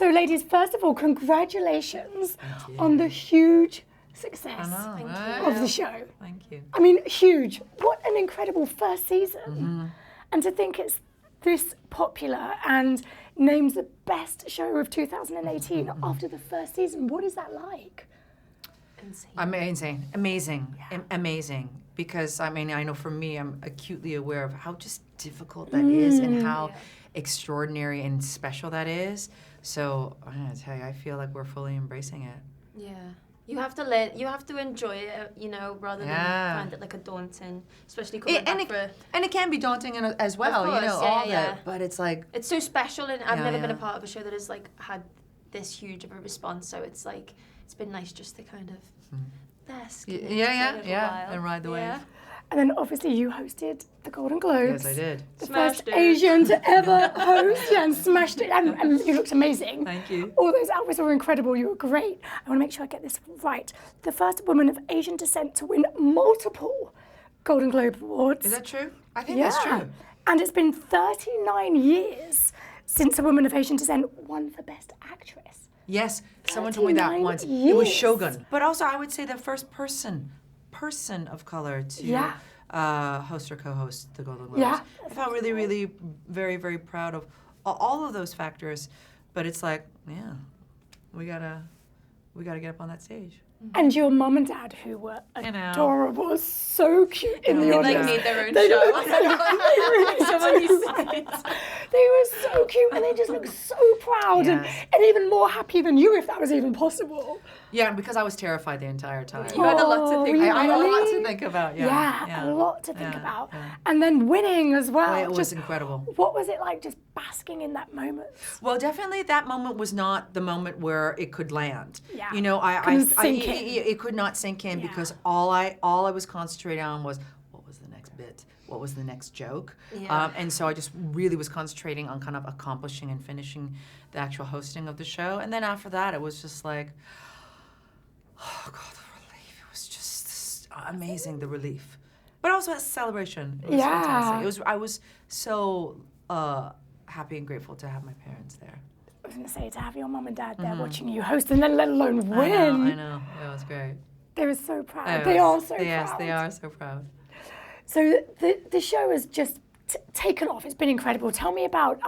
So, ladies, first of all, congratulations on the huge success of the show. Thank you. I mean, huge. What an incredible first season. And to think it's this popular and names the best show of 2018 after the first season. What is that like? Amazing. Amazing. Because, I mean, I know for me, I'm acutely aware of how just difficult that is and how extraordinary and special that is. So, I'm going to tell you, I feel like we're fully embracing it. Yeah. You have to enjoy it, you know, rather than find it like a daunting, especially coming back for... And it can be daunting as well, course, you know, all that. But it's like... It's so special, and I've never been a part of a show that has, like, had this huge of a response, so it's, like, it's been nice just to kind of bask in it and ride the wave. And then obviously you hosted the Golden Globes. Yes, I did. The first Asian to ever host, and smashed it. And you looked amazing. Thank you. All those outfits were incredible. You were great. I want to make sure I get this right. The first woman of Asian descent to win multiple Golden Globe Awards. Is that true? I think that's true. And it's been 39 years since a woman of Asian descent won for Best Actress. Yes, someone told me that once. It was Shogun. But also, I would say the first person of color to host or co-host the Golden Globes. Yeah. I felt really, really very, very proud of all of those factors. But it's like, we gotta get up on that stage. And your mum and dad, who were adorable, so cute in the audience. They made their own show. They were so cute, and they just looked so proud and even more happy than you, if that was even possible. Yeah, because I was terrified the entire time. You had a lot to think about. I had a lot to think about, a lot to think about. And then winning as well. It was incredible. What was it like just basking in that moment? Well, definitely that moment was not the moment where it could land. Yeah. You know, it could not sink in because all I was concentrating on was what was the next bit? What was the next joke? And so I just really was concentrating on kind of accomplishing and finishing the actual hosting of the show. And then after that, it was just like, oh God, the relief. It was just amazing, the relief. But also a celebration. It was fantastic. I was so happy and grateful to have my parents there. I was going to say, to have your mum and dad there watching you host and then let alone win. I know. It was great. They were so proud. They are so proud. Yes, they are so proud. So the show has just taken off. It's been incredible. Tell me about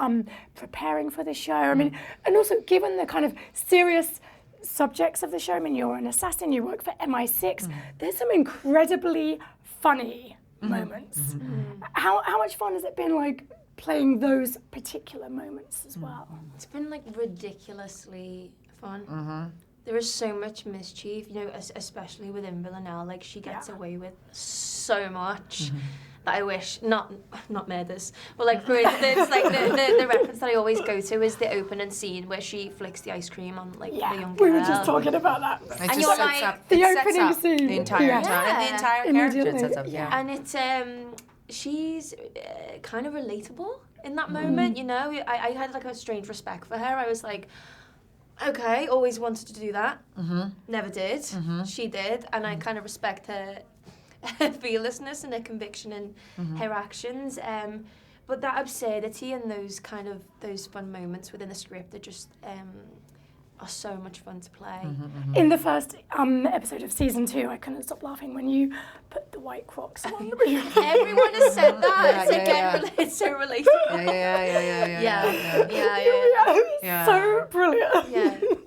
preparing for the show. I mean, and also given the kind of serious subjects of the show. I mean, you're an assassin, you work for MI6. There's some incredibly funny moments. How much fun has it been, like, playing those particular moments as well? It's been, like, ridiculously fun. There is so much mischief, you know, especially with Villanelle. Like, she gets away with so much that I wish, not murders, but, like, for instance, like, the reference that I always go to is the opening scene where she flicks the ice cream on, like, the young girl. We were just talking about that. And you're like, the opening scene. The entire time. And the entire character it sets up, And it's, she's kind of relatable in that moment, you know? I had, like, a strange respect for her. I was like, okay, always wanted to do that. Never did. She did. And I kind of respect her fearlessness and her conviction in her actions. But that absurdity and those fun moments within the script are just are so much fun to play. In the first episode of season 2, I couldn't stop laughing when you put the white Crocs on. Everyone has said that. It's so relatable. Yeah. So brilliant.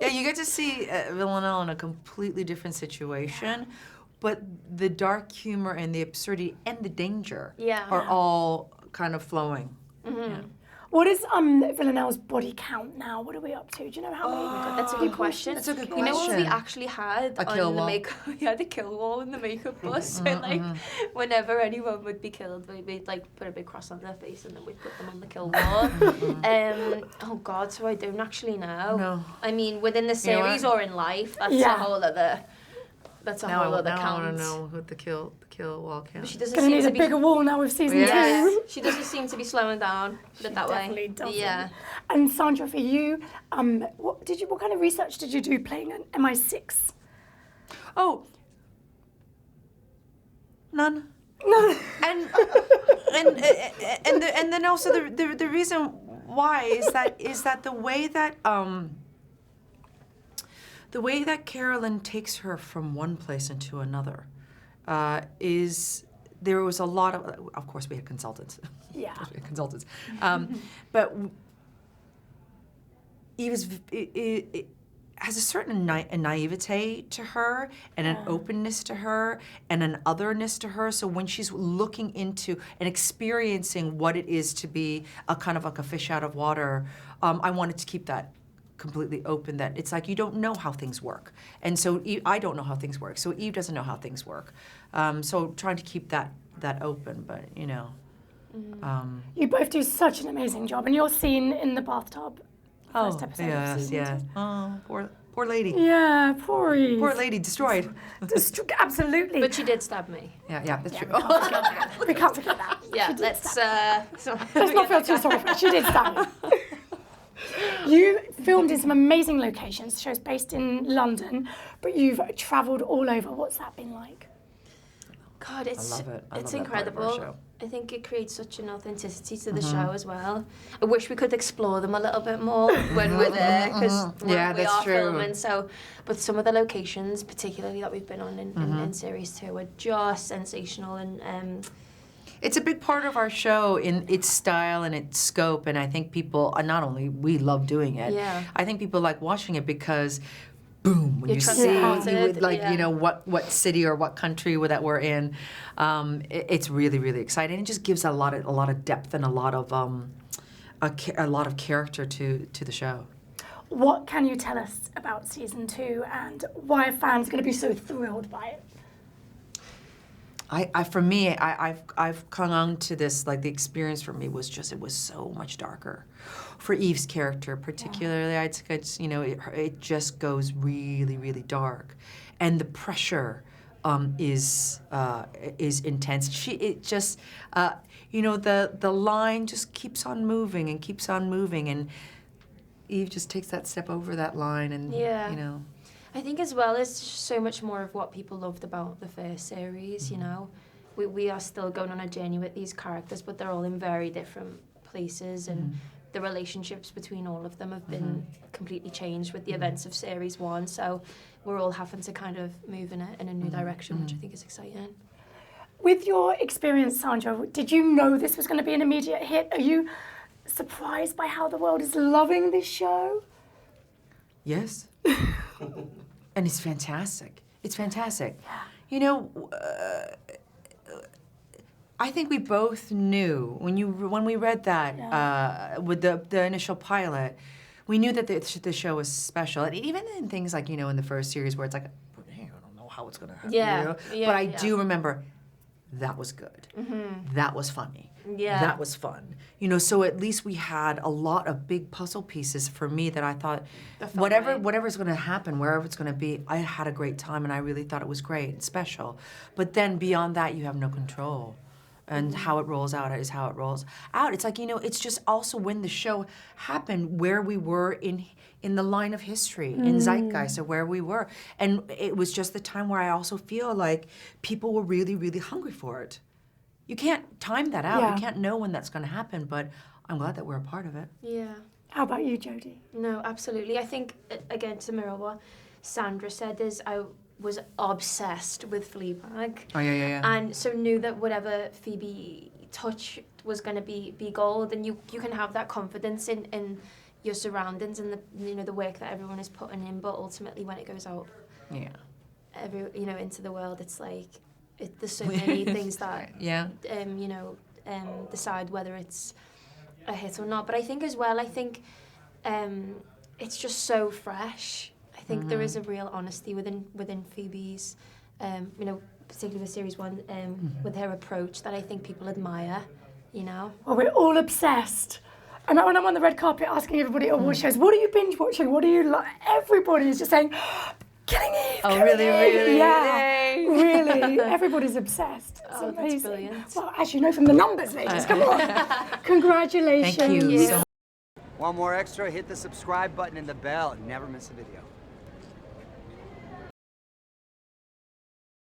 Yeah, you get to see Villanelle in a completely different situation, but the dark humor and the absurdity and the danger are all kind of flowing. What is Villanelle's body count now? What are we up to? Do you know how many? That's a good question. That's a good question. You know what we actually had kill on wall. the makeup? Yeah, the kill wall in the makeup bus. So like, whenever anyone would be killed, we'd like put a big cross on their face and then we'd put them on the kill wall. Oh God, so I don't actually know. No. I mean, within the series or in life, that's a whole other. That's a whole other count. Now I want to know what the kill wall count. But she doesn't Gonna seem need to a be bigger wall now with season 2. She doesn't seem to be slowing down. Put it that Definitely way. doesn't. Yeah. And Sandra, for you, what kind of research did you do playing an MI6? Oh, none. No. And then also the reason why is that the way that the way that Carolyn takes her from one place into another there was a lot of course we had consultants. Yeah. We had consultants. But it has a certain naivete to her and an openness to her and an otherness to her. So when she's looking into and experiencing what it is to be a kind of like a fish out of water, I wanted to keep that completely open, that it's like you don't know how things work. And so I don't know how things work, so Eve doesn't know how things work. So trying to keep that open, but you know. You both do such an amazing job, and your scene in the bathtub, first episode of season 2. Oh, poor lady. Yeah, poor Eve. Poor lady, destroyed. Absolutely. But she did stab me. Yeah, that's true. We can't forget that. Yeah, let's not feel too sorry for her. She did stab me. You filmed in some amazing locations. The show's based in London, but you've travelled all over. What's that been like? God, it's I love it. I it's love that part of our incredible. show. I think it creates such an authenticity to the show as well. I wish we could explore them a little bit more when we're there, because Yeah, we that's are true. filming. So, but some of the locations, particularly that we've been on in series 2, are just sensational. And It's a big part of our show in its style and its scope, and I think people, not only we love doing it, Yeah. I think people like watching it because, boom, when You're you see, transported, you know, what city or what country that we're in, it's really, really exciting. It just gives a lot of depth and a lot of character to the show. What can you tell us about season 2, and why are fans going to be so thrilled by it? For me, I've clung on to this, like the experience for me was just, it was so much darker. For Eve's character particularly, I'd say it's, you know, it just goes really, really dark. And the pressure is intense. You know, the line just keeps on moving and keeps on moving, and Eve just takes that step over that line, and, Yeah. you know. I think as well, it's so much more of what people loved about the first series, you know. We are still going on a journey with these characters, but they're all in very different places, and the relationships between all of them have been completely changed with the events of series 1. So we're all having to kind of move in a new direction, which I think is exciting. With your experience, Sandra, did you know this was going to be an immediate hit? Are you surprised by how the world is loving this show? Yes. And it's fantastic. It's fantastic. You know, I think we both knew when we read that with the initial pilot, we knew that the show was special. And even in things like, you know, in the first series where it's like, hey, I don't know how it's going to happen. Yeah. You know? Yeah, but I yeah. do remember that was good. That was funny. Yeah. That was fun. You know, so at least we had a lot of big puzzle pieces for me that I thought, whatever's going to happen, wherever it's going to be, I had a great time, and I really thought it was great and special. But then beyond that, you have no control. And how it rolls out is how it rolls out. It's like, you know, it's just also when the show happened, where we were in the line of history, in zeitgeist of where we were. And it was just the time where I also feel like people were really, really hungry for it. You can't time that out. Yeah. You can't know when that's going to happen, but I'm glad that we're a part of it. Yeah. How about you, Jodie? No, absolutely. I think, again, to mirror what Sandra said, is I was obsessed with Fleabag. Oh, yeah. And so knew that whatever Phoebe touched was going to be gold, and you can have that confidence in your surroundings and the work that everyone is putting in, but ultimately when it goes out into the world, it's like there's so many things that decide whether it's a hit or not. But I think as well, it's just so fresh. I think there is a real honesty within Phoebe's, particularly with series 1, with her approach that I think people admire, you know. Well, we're all obsessed. And when I'm on the red carpet asking everybody at award shows, what are you binge watching? What do you like? Everybody is just saying, Killing Eve! Oh, Killing really, Eve. really? Yeah, Yay. really. Everybody's obsessed. It's Oh, amazing. that's brilliant. Well, as you know from the numbers, ladies, come on. Congratulations. Thank you. Yeah. So Want more extra? Hit the subscribe button and the bell and never miss a video.